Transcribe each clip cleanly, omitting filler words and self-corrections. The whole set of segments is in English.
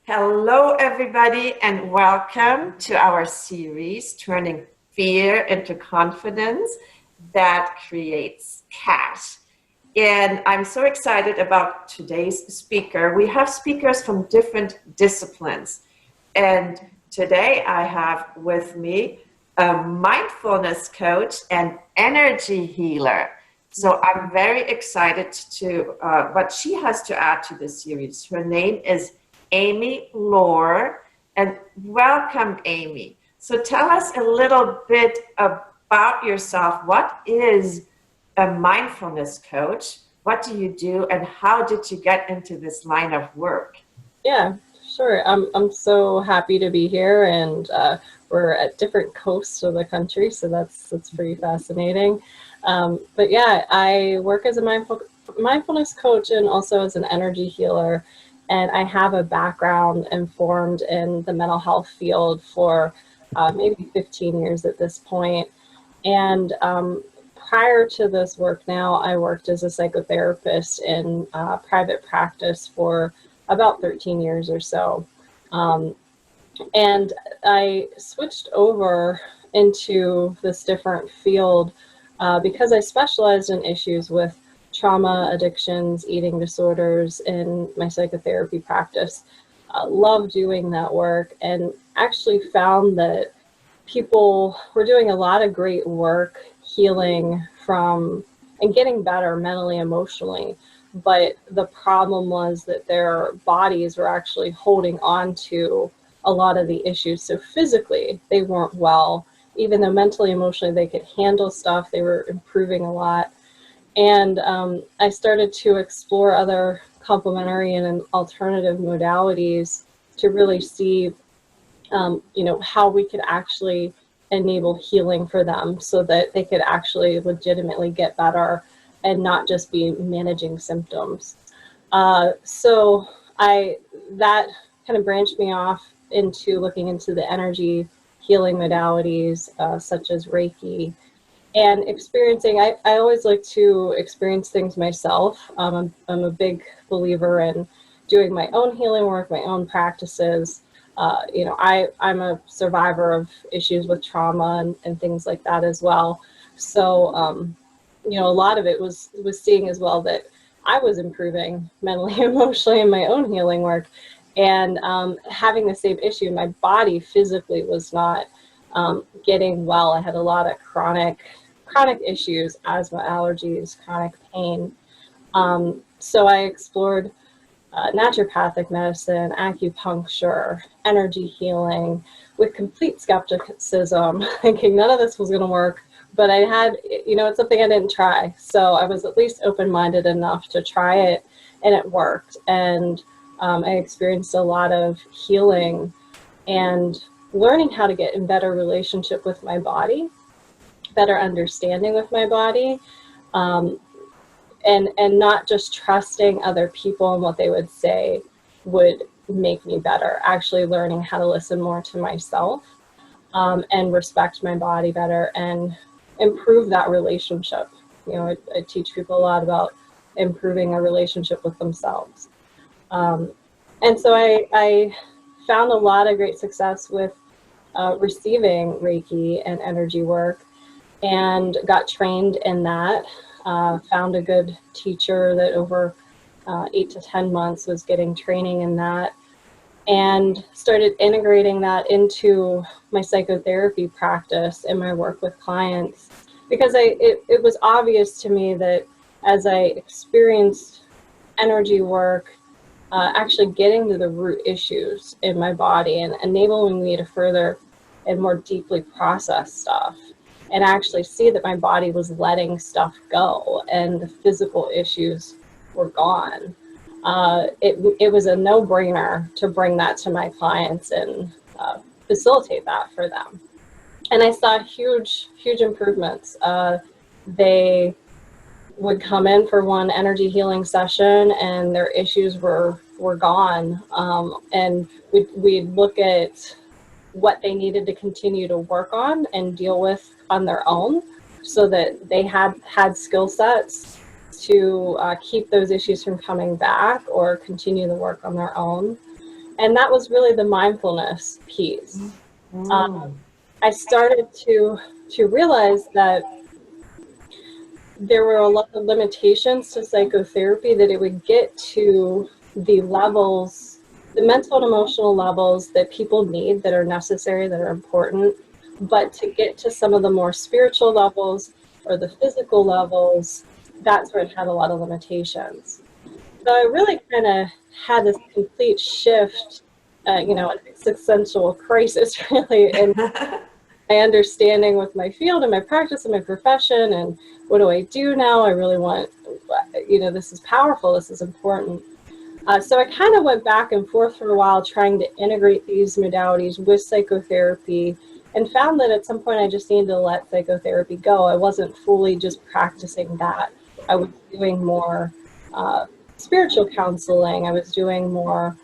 Hello, everybody, and welcome to our series, Turning Fear into Confidence that Creates Cash. And I'm so excited about today's speaker. We have speakers from different disciplines. And today I have with me a mindfulness coach and energy healer. So I'm very excited to what she has to add to this series. Her name is Amy Lohr, and welcome, Amy. So tell us a little bit about yourself. What is a mindfulness coach? What do you do, and how did you get into this line of work? Yeah, sure. I'm so happy to be here, and we're at different coasts of the country, so that's pretty fascinating. But yeah, I work as a mindfulness coach and also as an energy healer, and I have a background informed in the mental health field for maybe 15 years at this point. And prior to this work now, I worked as a psychotherapist in private practice for about 13 years or so. Um, and I switched over into this different field because I specialized in issues with trauma, addictions, eating disorders in my psychotherapy practice. Love doing that work, and actually found that people were doing a lot of great work healing from and getting better mentally, emotionally. But the problem was that their bodies were actually holding on to a lot of the issues. So physically, they weren't well. Even though mentally, emotionally, they could handle stuff, they were improving a lot. And I started to explore other complementary and alternative modalities to really see how we could actually enable healing for them so that they could actually legitimately get better and not just be managing symptoms. So that kind of branched me off into looking into the energy healing modalities such as Reiki and experiencing. I always like to experience things myself. I'm a big believer in doing my own healing work, my own practices. I'm a survivor of issues with trauma and things like that as well. So, a lot of it was seeing as well that I was improving mentally, emotionally in my own healing work, and having the same issue. My body physically was not getting well. I had a lot of chronic issues, asthma, allergies, chronic pain. So I explored naturopathic medicine, acupuncture, energy healing, with complete skepticism, thinking none of this was going to work. But I had, it's something I didn't try. So I was at least open-minded enough to try it, and it worked. And I experienced a lot of healing and learning how to get in better relationship with my body, better understanding with my body. And not just trusting other people and what they would say would make me better, actually learning how to listen more to myself and respect my body better and improve that relationship. I teach people a lot about improving a relationship with themselves. And so I found a lot of great success with receiving Reiki and energy work and got trained in that. Found a good teacher that over 8 to 10 months was getting training in that, and started integrating that into my psychotherapy practice and my work with clients, because it was obvious to me that as I experienced energy work, actually getting to the root issues in my body and enabling me to further and more deeply process stuff, and actually see that my body was letting stuff go and the physical issues were gone. It was a no-brainer to bring that to my clients and facilitate that for them. And I saw huge improvements. They would come in for one energy healing session and their issues were gone. And we'd look at what they needed to continue to work on and deal with on their own, so that they had skill sets to keep those issues from coming back or continue the work on their own. And that was really the mindfulness piece. Mm. I started to realize that there were a lot of limitations to psychotherapy, that it would get to the levels, the mental and emotional levels that people need, that are necessary, that are important. But to get to some of the more spiritual levels or the physical levels, that's where it had a lot of limitations. So I really kind of had this complete shift, an existential crisis, really, in my understanding with my field and my practice and my profession, and what do I do now? I really want, this is powerful, this is important. So I kind of went back and forth for a while trying to integrate these modalities with psychotherapy, and found that at some point I just needed to let psychotherapy go. I wasn't fully just practicing that. I was doing more spiritual counseling. I was doing more,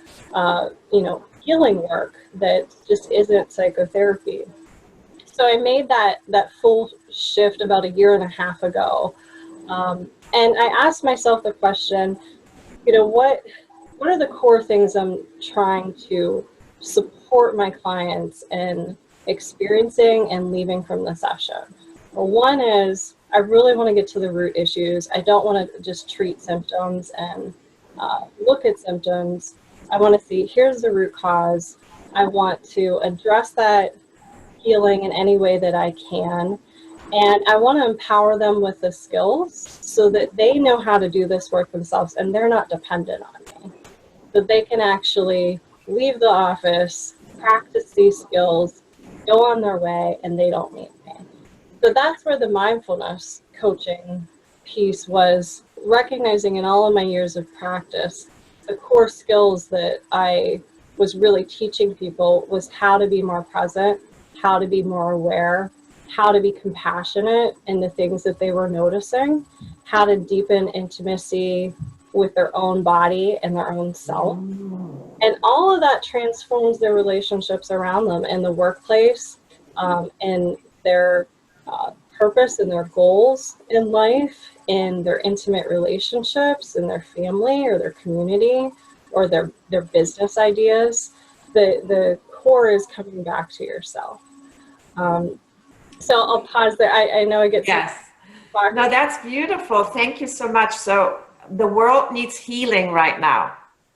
healing work that just isn't psychotherapy. So I made that full shift about a year and a half ago, and I asked myself the question, what are the core things I'm trying to support my clients in experiencing and leaving from the session? Well, one is I really want to get to the root issues. I don't want to just treat symptoms and look at symptoms. I want to see, here's the root cause. I want to address that healing in any way that I can. And I want to empower them with the skills so that they know how to do this work themselves and they're not dependent on me. That they can actually leave the office, practice these skills, go on their way, and they don't need me. So that's where the mindfulness coaching piece was, recognizing in all of my years of practice, the core skills that I was really teaching people was how to be more present, how to be more aware, how to be compassionate in the things that they were noticing, how to deepen intimacy with their own body and their own self. And all of that transforms their relationships around them in the workplace, and their purpose and their goals in life, in their intimate relationships, in their family or their community or their business ideas. The core is coming back to yourself. So I'll pause there. I know I get so Yes. far. No, that's beautiful. Thank you so much. So the world needs healing right now.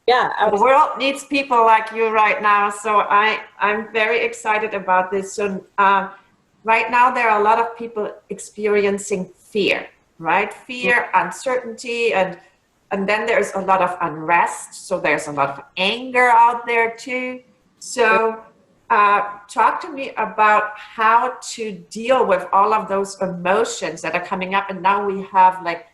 Yeah, The absolutely. world needs people like you right now. So I'm very excited about this. So right now there are a lot of people experiencing fear, right? Fear, uncertainty, and then there's a lot of unrest. So there's a lot of anger out there too. So talk to me about how to deal with all of those emotions that are coming up. And now we have like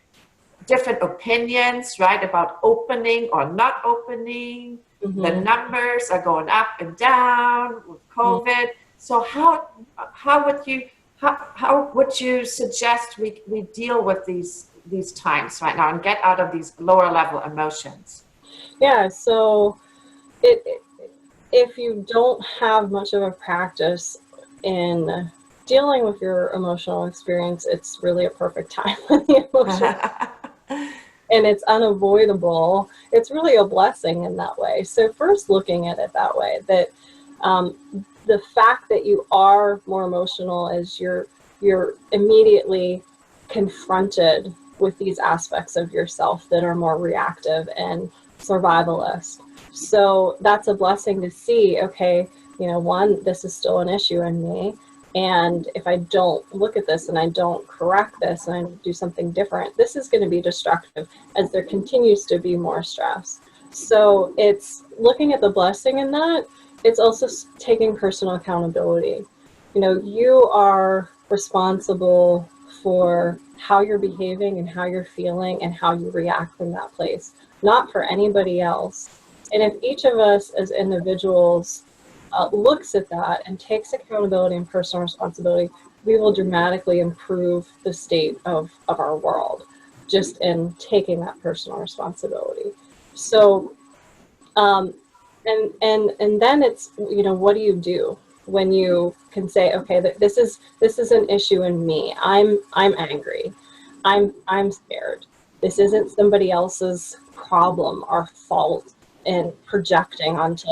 different opinions, right, about opening or not opening. The Mm-hmm. numbers are going up and down with COVID. So how would you how would you suggest we deal with these times right now and get out of these lower level emotions? Yeah, so if you don't have much of a practice in dealing with your emotional experience, it's really a perfect time when the emotion, and it's unavoidable. It's really a blessing in that way. So first, looking at it that way, that the fact that you are more emotional is you're immediately confronted with these aspects of yourself that are more reactive and survivalist. So that's a blessing to see, okay, one, this is still an issue in me. And if I don't look at this and I don't correct this and I do something different, this is going to be destructive as there continues to be more stress. So it's looking at the blessing in that. It's also taking personal accountability. You are responsible for how you're behaving and how you're feeling and how you react from that place, not for anybody else. And if each of us as individuals looks at that and takes accountability and personal responsibility, we will dramatically improve the state of our world just in taking that personal responsibility. So, and then it's, what do you do when you can say, okay, this is an issue in me. I'm angry. I'm scared. This isn't somebody else's problem or fault and projecting onto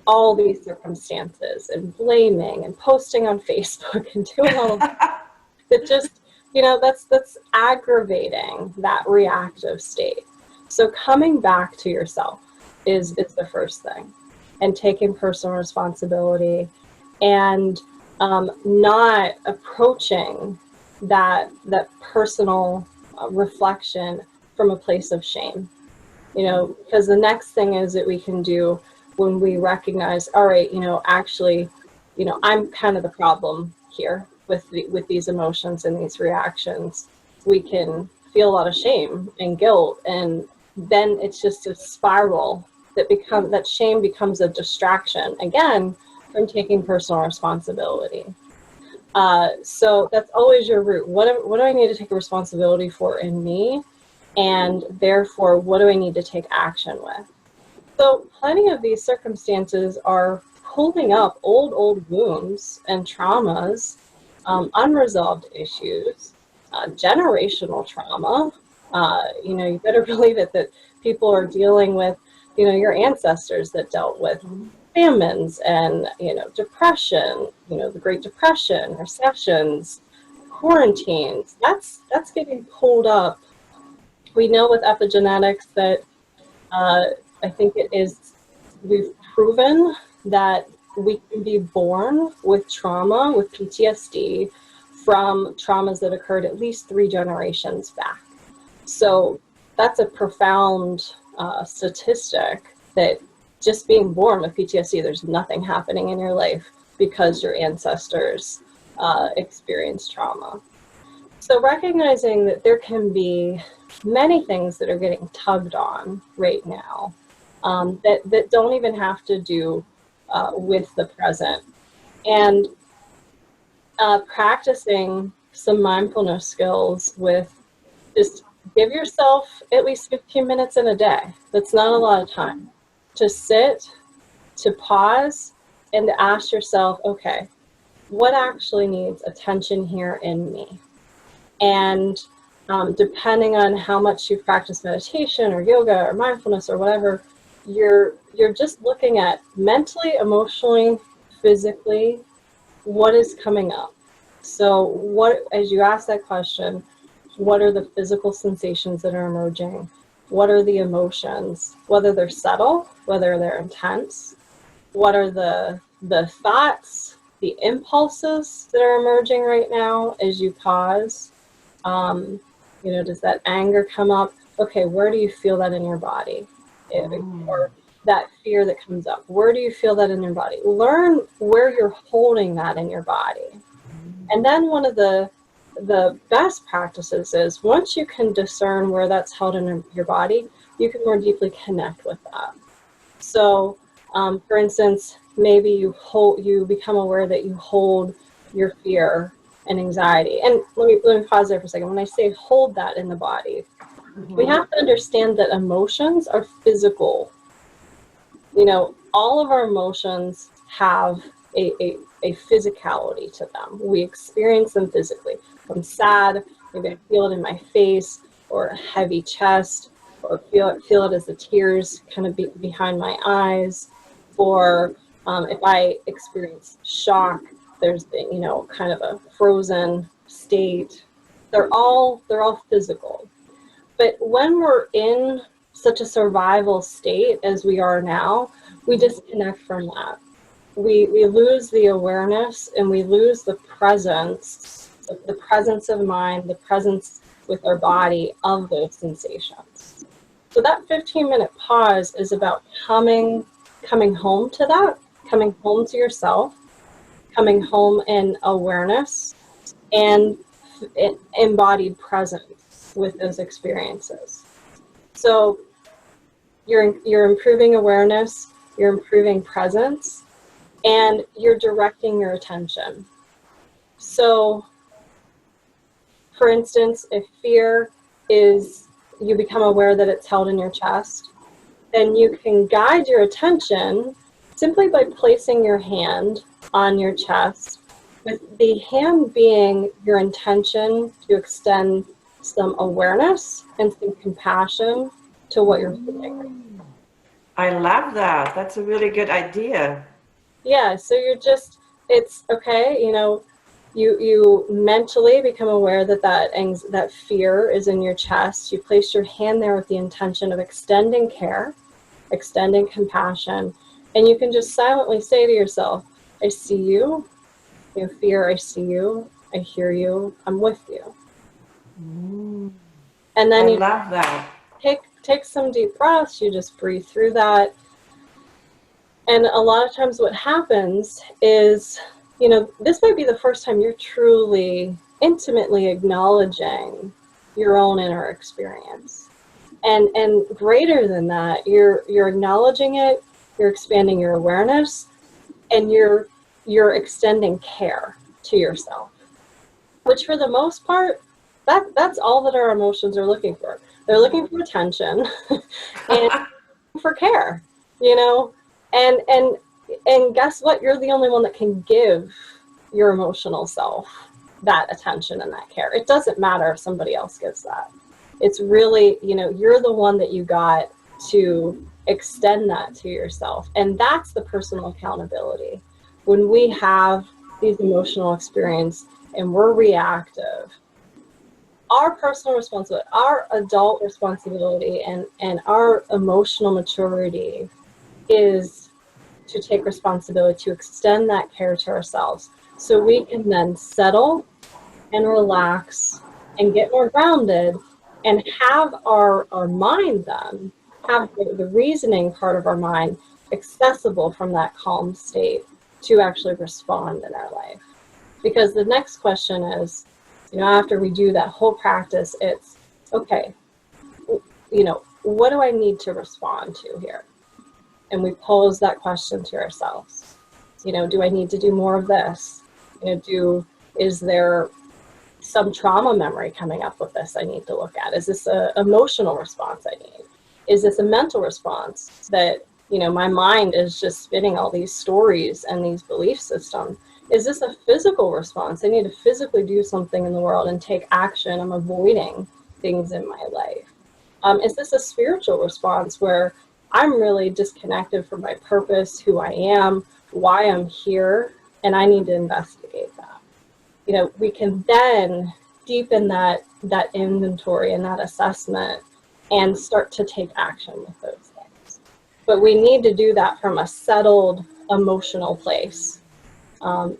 all these circumstances and blaming and posting on Facebook and doing all of that. That just, that's aggravating that reactive state. So coming back to yourself is the first thing, and taking personal responsibility, and not approaching that personal reflection from a place of shame. Because the next thing is that we can do when we recognize, all right, actually, I'm kind of the problem here with these emotions and these reactions. We can feel a lot of shame and guilt, and then it's just a spiral that shame becomes a distraction again from taking personal responsibility. So that's always your root. What do I need to take a responsibility for in me? And therefore, what do I need to take action with? So plenty of these circumstances are pulling up old wounds and traumas, unresolved issues, generational trauma. You better believe it that people are dealing with, your ancestors that dealt with famines and, depression, the Great Depression, recessions, quarantines. That's getting pulled up. We know with epigenetics that I think we've proven that we can be born with trauma, with PTSD, from traumas that occurred at least 3 generations back. So that's a profound statistic, that just being born with PTSD, there's nothing happening in your life because your ancestors experienced trauma. So recognizing that there can be many things that are getting tugged on right now, that don't even have to do with the present, and practicing some mindfulness skills with just give yourself at least 15 minutes in a day. That's not a lot of time to sit, to pause, and to ask yourself, okay, what actually needs attention here in me? And depending on how much you've practiced meditation or yoga or mindfulness or whatever, you're just looking at mentally, emotionally, physically, what is coming up. So as you ask that question, what are the physical sensations that are emerging? What are the emotions, whether they're subtle, whether they're intense? What are the thoughts, the impulses that are emerging right now as you pause? Does that anger come up? Okay, where do you feel that in your body? Or that fear that comes up, where do you feel that in your body? Learn where you're holding that in your body. And then one of the best practices is, once you can discern where that's held in your body, you can more deeply connect with that. So, for instance, maybe you become aware that you hold your fear and anxiety. And let me pause there for a second. When I say hold that in the body, we have to understand that emotions are physical. All of our emotions have a physicality to them. We experience them physically. If I'm sad, maybe I feel it in my face, or a heavy chest, or feel it as the tears kind of behind my eyes. Or if I experience shock, there's kind of a frozen state. They're all physical. But when we're in such a survival state as we are now, we disconnect from that. We lose the awareness, and we lose the presence of mind, the presence with our body of those sensations. So that 15-minute pause is about coming home to that, coming home to yourself, coming home in awareness and embodied presence with those experiences. So you're improving awareness, you're improving presence, and you're directing your attention. So, for instance, if fear is, you become aware that it's held in your chest, then you can guide your attention simply by placing your hand on your chest, with the hand being your intention to extend some awareness and some compassion to what you're feeling. I love that. That's a really good idea. Yeah, so it's okay, you mentally become aware that that fear is in your chest. You place your hand there with the intention of extending care, extending compassion, and you can just silently say to yourself, I see you, fear, I see you, I hear you, I'm with you. Mm, And then I you love that. take some deep breaths, you just breathe through that. And a lot of times what happens is, this might be the first time you're truly intimately acknowledging your own inner experience. And greater than that, you're acknowledging it, you're expanding your awareness, and you're extending care to yourself. Which for the most part, that's all that our emotions are looking for. They're looking for attention and for care, you know? And and and guess what? You're the only one that can give your emotional self that attention and that care. It doesn't matter if somebody else gives that. It's really, you're the one that you got to extend that to yourself. And that's the personal accountability. When we have these emotional experiences and we're reactive, our personal responsibility, our adult responsibility, and our emotional maturity is to take responsibility, to extend that care to ourselves so we can then settle and relax and get more grounded and have our mind then, have the reasoning part of our mind accessible from that calm state to actually respond in our life. Because the next question is, after we do that whole practice, it's, okay, what do I need to respond to here? And we pose that question to ourselves. Do I need to do more of this? Is there some trauma memory coming up with this I need to look at? Is this an emotional response I need? Is this a mental response that, my mind is just spinning all these stories and these belief systems? Is this a physical response? I need to physically do something in the world and take action. I'm avoiding things in my life. Is this a spiritual response where I'm really disconnected from my purpose, who I am, why I'm here, and I need to investigate that? We can then deepen that inventory and that assessment and start to take action with those things. But we need to do that from a settled emotional place. And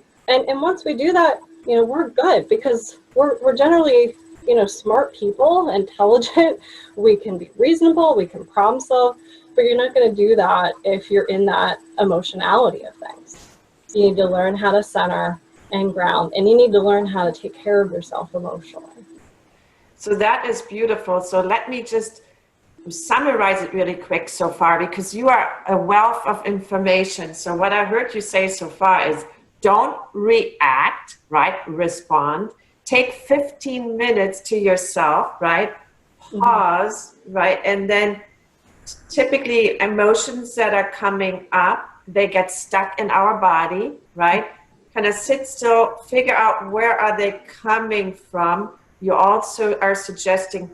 once we do that, we're good, because we're generally, smart people, intelligent. We can be reasonable, we can problem solve, but you're not going to do that if you're in that emotionality of things. You need to learn how to center and ground, and you need to learn how to take care of yourself emotionally. So that is beautiful. So let me just summarize it really quick so far, because you are a wealth of information. So what I heard you say so far is, don't react, right? Respond. Take 15 minutes to yourself, right? Pause, right? And then typically emotions that are coming up, they get stuck in our body, right? Kind of sit still, figure out where are they coming from. You also are suggesting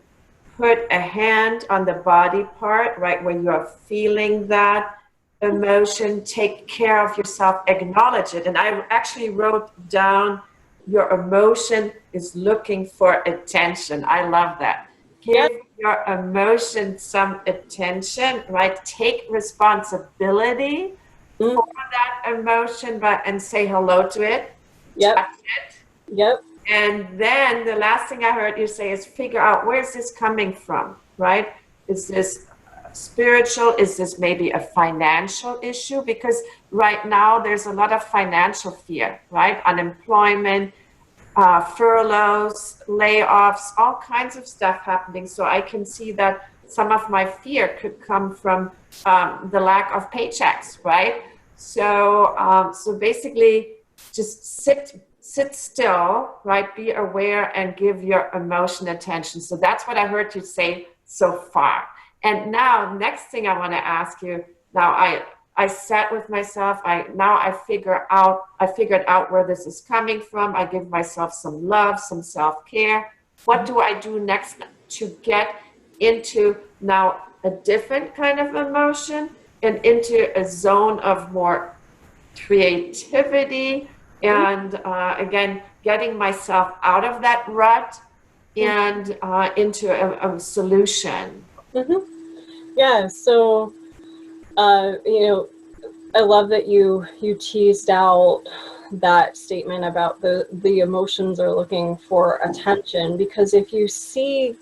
put a hand on the body part, right, where you are feeling that emotion. Take care of yourself, acknowledge it. And I actually wrote down, your emotion is looking for attention. I love that. Give your emotion some attention, right? Take responsibility for that emotion, but and say hello to it. Touch it. And then the last thing I heard you say is figure out, where's this coming from, right? Is this spiritual? Is this maybe a financial issue? Because right now there's a lot of financial fear, right? Unemployment, furloughs, layoffs, all kinds of stuff happening. So I can see that some of my fear could come from the lack of paychecks, right? So, so basically just sit still, right? Be aware and give your emotion attention. So that's what I heard you say so far. And now, next thing I want to ask you, now I sat with myself, I figured out where this is coming from. I give myself some love, some self-care. What do I do next to get into now a different kind of emotion and into a zone of more creativity and again, getting myself out of that rut and into a solution. Mm-hmm. Yeah. So, you know, I love that you teased out that statement about the emotions are looking for attention, because if you see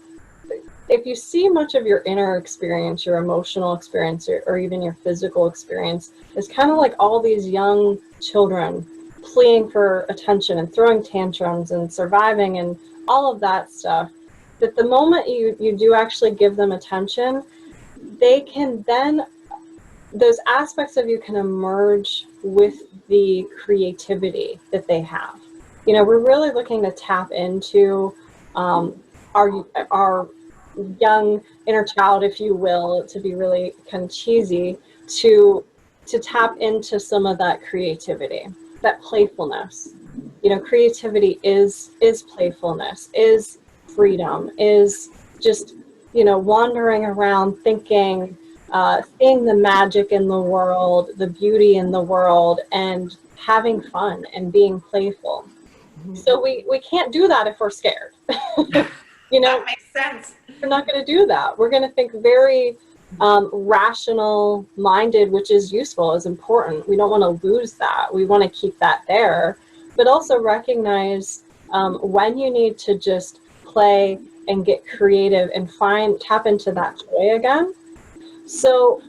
much of your inner experience, your emotional experience, or even your physical experience, it's kind of like all these young children pleading for attention and throwing tantrums and surviving and all of that stuff, that the moment you do actually give them attention, they can then, those aspects of you can emerge with the creativity that they have. You know, we're really looking to tap into our young inner child, if you will, to be really kind of cheesy, to tap into some of that creativity, that playfulness. You know, creativity is playfulness, is freedom, is just, you know, wandering around thinking, seeing the magic in the world, the beauty in the world, and having fun and being playful. So we can't do that if we're scared. You know, That makes sense. we're not going to do that. We're going to think very rational minded, which is useful, is important. We don't want to lose that. We want to keep that there, but also recognize when you need to just play and get creative and tap into that joy again. So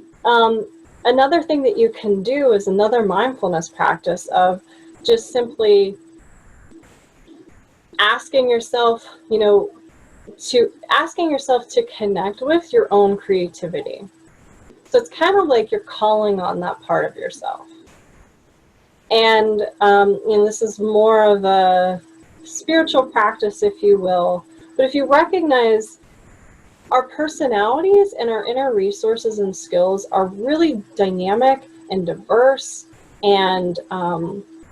another thing that you can do is another mindfulness practice of just simply asking yourself, you know, to connect with your own creativity. So it's kind of like you're calling on that part of yourself. And you know, this is more of a spiritual practice, if you will. But if you recognize our personalities and our inner resources and skills are really dynamic and diverse, and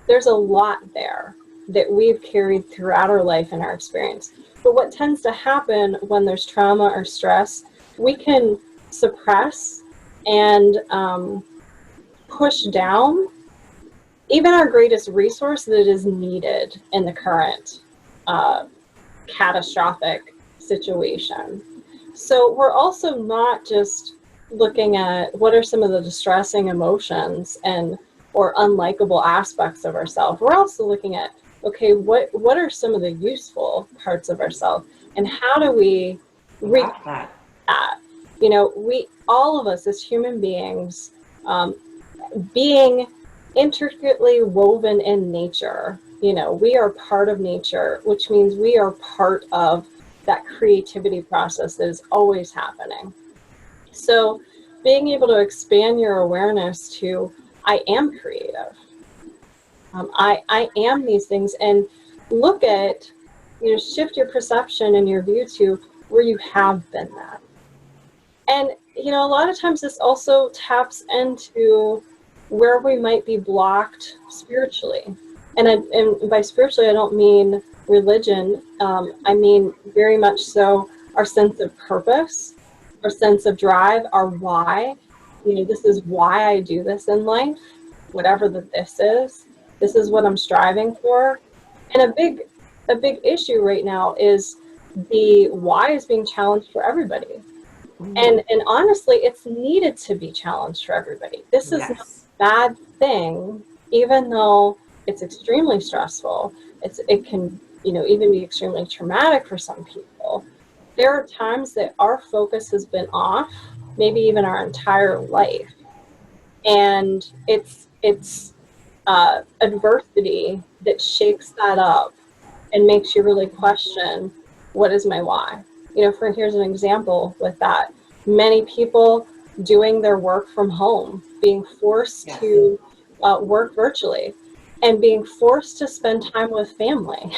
there's a lot there that we've carried throughout our life and our experience. But what tends to happen when there's trauma or stress, we can suppress and push down even our greatest resource that is needed in the current catastrophic situation. So we're also not just looking at what are some of the distressing emotions and or unlikable aspects of ourselves. We're also looking at, okay, what are some of the useful parts of ourselves, and how do we reach that? You know, we, all of us as human beings, being intricately woven in nature, you know, we are part of nature, which means we are part of that creativity process that is always happening. So being able to expand your awareness to, I am creative. I am these things, and look at, you know, shift your perception and your view to where you have been that. And, you know, a lot of times this also taps into where we might be blocked spiritually. And by spiritually, I don't mean religion. I mean very much so our sense of purpose, our sense of drive, our why. You know, this is why I do this in life, whatever this is. This is what I'm striving for. And a big issue right now is the why is being challenged for everybody. And honestly, it's needed to be challenged for everybody. This is not a bad thing, even though it's extremely stressful. It can, you know, even be extremely traumatic for some people. There are times that our focus has been off, maybe even our entire life, and it's adversity that shakes that up and makes you really question, what is my why? You know, here's an example with that. Many people doing their work from home, being forced to work virtually, and being forced to spend time with family.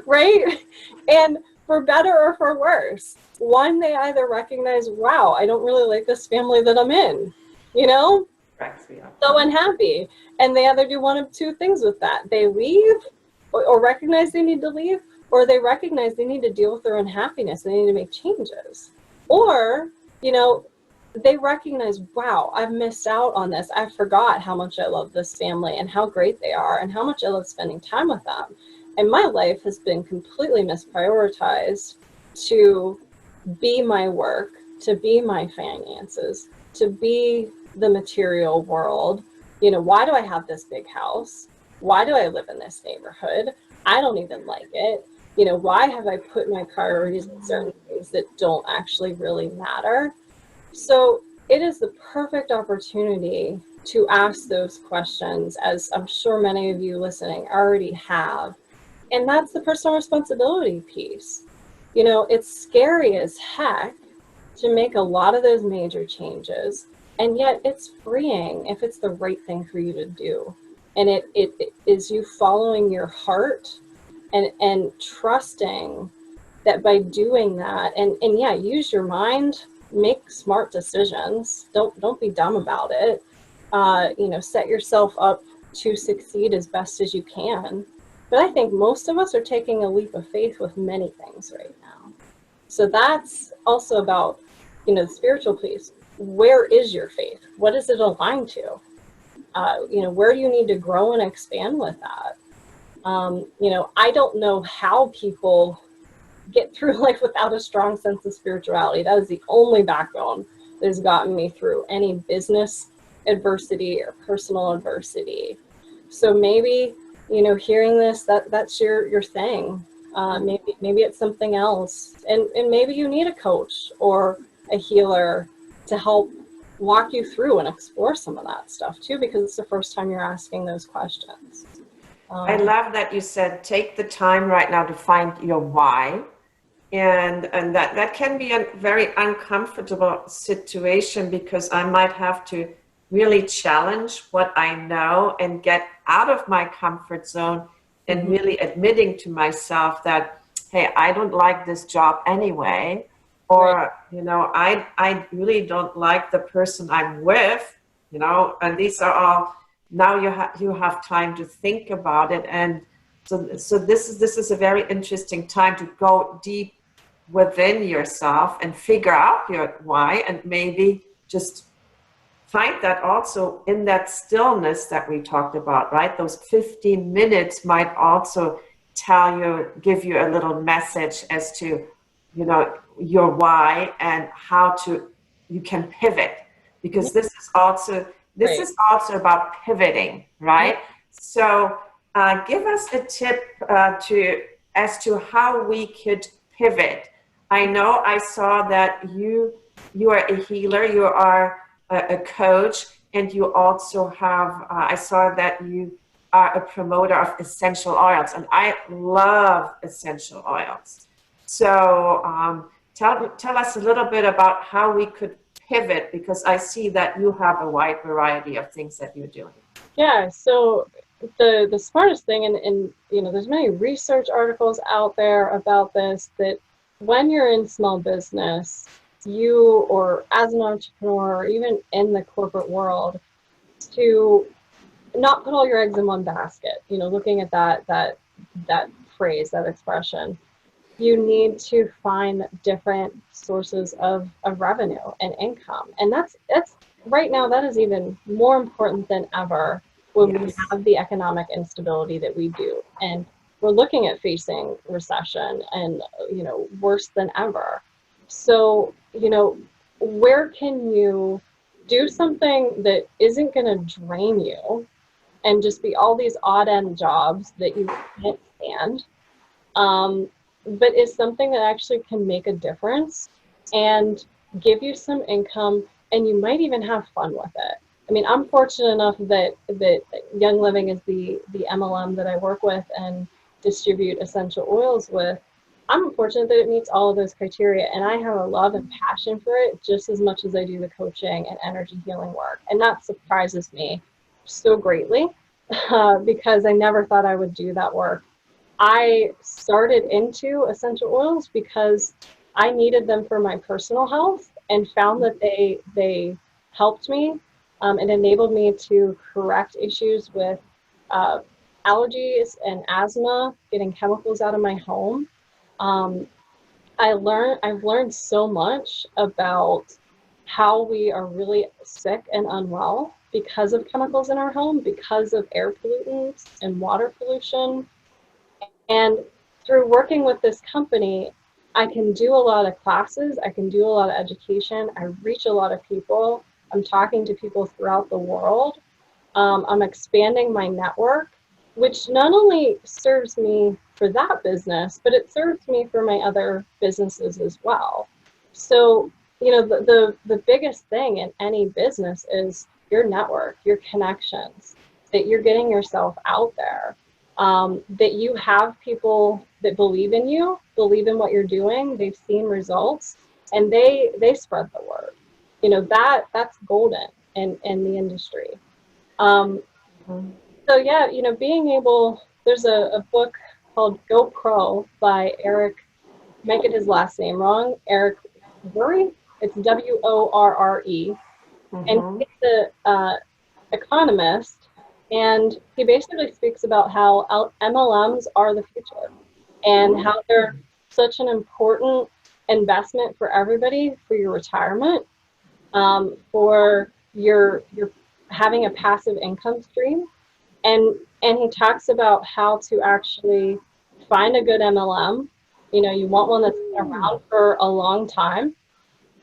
Right? And for better or for worse, one, they either recognize, wow, I don't really like this family that I'm in, you know? So unhappy. And they either do one of two things with that. They leave, or recognize they need to leave, or they recognize they need to deal with their unhappiness. They need to make changes. Or, you know, they recognize, wow, I've missed out on this. I forgot how much I love this family and how great they are and how much I love spending time with them. And my life has been completely misprioritized to be my work, to be my finances, to be the material world. You know, why do I have this big house? Why do I live in this neighborhood? I don't even like it. You know, why have I put my priorities in certain things that don't actually really matter? So it is the perfect opportunity to ask those questions, as I'm sure many of you listening already have. And that's the personal responsibility piece. You know, it's scary as heck to make a lot of those major changes, and yet it's freeing if it's the right thing for you to do. And it is you following your heart and trusting that by doing that, and yeah, use your mind, make smart decisions. Don't be dumb about it. You know, set yourself up to succeed as best as you can. But I think most of us are taking a leap of faith with many things right now. So that's also about, you know, the spiritual piece. Where is your faith? What is it aligned to? You know, where do you need to grow and expand with that? You know, I don't know how people get through life without a strong sense of spirituality. That is the only backbone that has gotten me through any business adversity or personal adversity. So maybe, you know, hearing this, that's your thing. Maybe it's something else, and maybe you need a coach or a healer to help walk you through and explore some of that stuff too, because it's the first time you're asking those questions. I love that you said take the time right now to find your why. And that can be a very uncomfortable situation, because I might have to really challenge what I know and get out of my comfort zone, and really admitting to myself that, hey, I don't like this job anyway, or Right. you know, I really don't like the person I'm with, you know. And these are all, now you have time to think about it. And so this is a very interesting time to go deep within yourself and figure out your why, and maybe just find that also in that stillness that we talked about, right? Those 15 minutes might also tell you, give you a little message as to, you know, your why and how to, you can pivot, Yeah, because this right. is also about pivoting, Yeah. right? So give us a tip to as to how we could pivot. I know I saw that you are a healer, you are a coach, and you also have, I saw that you are a promoter of essential oils, and I love essential oils. So tell us a little bit about how we could pivot, because I see that you have a wide variety of things that you're doing. Yeah, so the smartest thing, and you know, there's many research articles out there about this, that when you're in small business, you, or as an entrepreneur, or even in the corporate world, to not put all your eggs in one basket. You know, looking at that phrase, that expression, you need to find different sources of revenue and income. And that's right now, that is even more important than ever when we Yes. have the economic instability that we do. And we're looking at facing recession, and, you know, worse than ever. So, you know, where can you do something that isn't going to drain you and just be all these odd end jobs that you can't stand, but is something that actually can make a difference and give you some income, and you might even have fun with it. I mean, I'm fortunate enough that Young Living is the MLM that I work with and distribute essential oils with. I'm fortunate that it meets all of those criteria, and I have a love and passion for it just as much as I do the coaching and energy healing work. And that surprises me so greatly, because I never thought I would do that work. I started into essential oils because I needed them for my personal health, and found that they helped me, and enabled me to correct issues with uh, allergies and asthma, getting chemicals out of my home. Um, I've learned so much about how we are really sick and unwell because of chemicals in our home, because of air pollutants and water pollution. And through working with this company, I can do a lot of classes, I can do a lot of education, I reach a lot of people, I'm talking to people throughout the world. I'm expanding my network, which not only serves me for that business, but it serves me for my other businesses as well. So, you know, the biggest thing in any business is your network, your connections, that you're getting yourself out there, that you have people that believe in you, believe in what you're doing, they've seen results, and they spread the word. You know, that's golden in the industry. Um, so yeah, you know, being able, there's a book called Go Pro by Eric, might get his last name wrong, Eric Worre. It's Worre, and Mm-hmm. he's the economist, and he basically speaks about how MLMs are the future and how they're such an important investment for everybody, for your retirement, for your having a passive income stream. And he talks about how to actually find a good MLM. You know, you want one that's been around for a long time.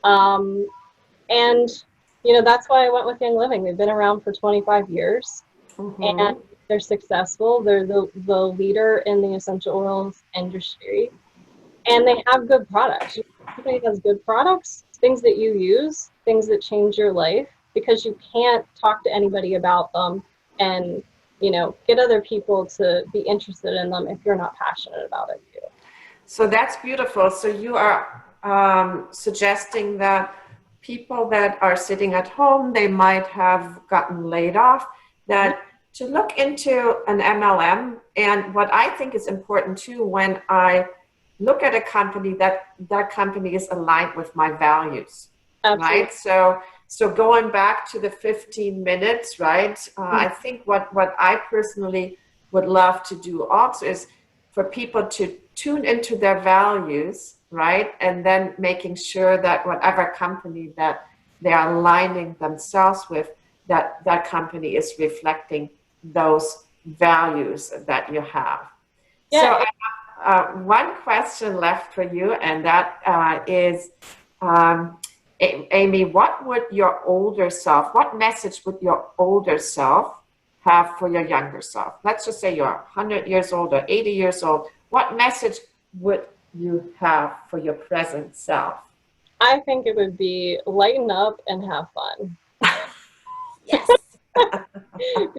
Um, and you know, that's why I went with Young Living. They've been around for 25 years, and Mm-hmm. they're successful. They're the leader in the essential oils industry, and they have good products. Company has good products, things that you use, things that change your life, because you can't talk to anybody about them and, you know, get other people to be interested in them if you're not passionate about it too. So that's beautiful. So you are suggesting that people that are sitting at home, they might have gotten laid off, that to look into an MLM. And what I think is important too, when I look at a company, that that company is aligned with my values, Absolutely. right? So going back to the 15 minutes, right? I think what I personally would love to do also is for people to tune into their values, right? And then making sure that whatever company that they are aligning themselves with, that that company is reflecting those values that you have. So Yeah, I have one question left for you, and that is, um, Amy, what would your older self, what message would your older self have for your younger self? Let's just say you're 100 years old or 80 years old. What message would you have for your present self? I think it would be lighten up and have fun. Yes. Take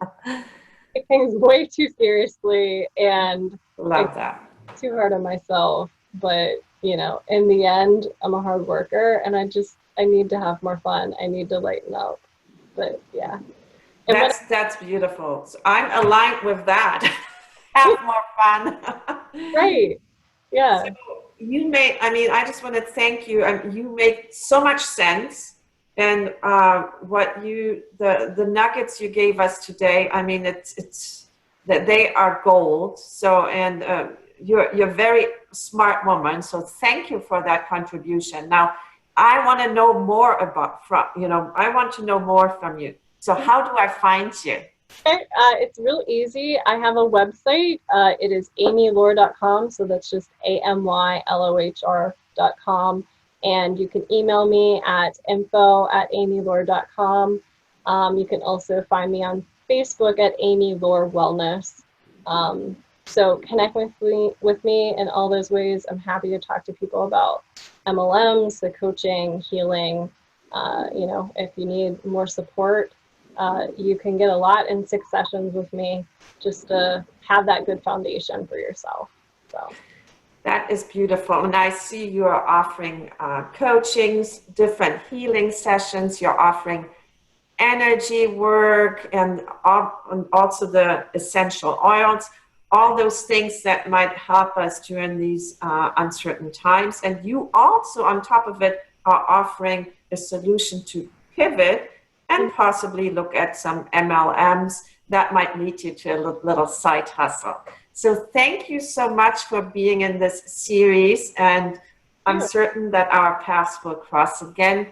things way too seriously and I Love that. too hard on myself. But, you know, in the end, I'm a hard worker and I need to have more fun. I need to lighten up. But yeah. And what That's beautiful. So I'm aligned with that. Have more fun. right. So Yeah. you made, I mean, I just want to thank you. You make so much sense. And what you, the nuggets you gave us today, I mean, it's that they are gold. So, and you're a very smart woman. So thank you for that contribution. Now, I want to know more about, from, you know, I want to know more from you. So how do I find you? Okay, it's real easy. I have a website. It is amylohr.com. So that's just amylohr.com. And you can email me at info@amylohr.com. You can also find me on Facebook at Amy Lohr Wellness. So connect with me in all those ways. I'm happy to talk to people about MLMs, the coaching, healing. You know, if you need more support, you can get a lot in 6 sessions with me just to have that good foundation for yourself. So That is beautiful. And I see you are offering coachings, different healing sessions. You're offering energy work and also the essential oils, all those things that might help us during these uncertain times. And you also, on top of it, are offering a solution to pivot and possibly look at some MLMs that might lead you to a little side hustle. So thank you so much for being in this series, and I'm yeah, certain that our paths will cross again.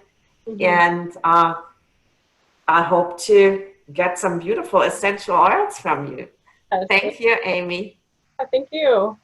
And I hope to get some beautiful essential oils from you. Yes, Thank you, Amy. thank you.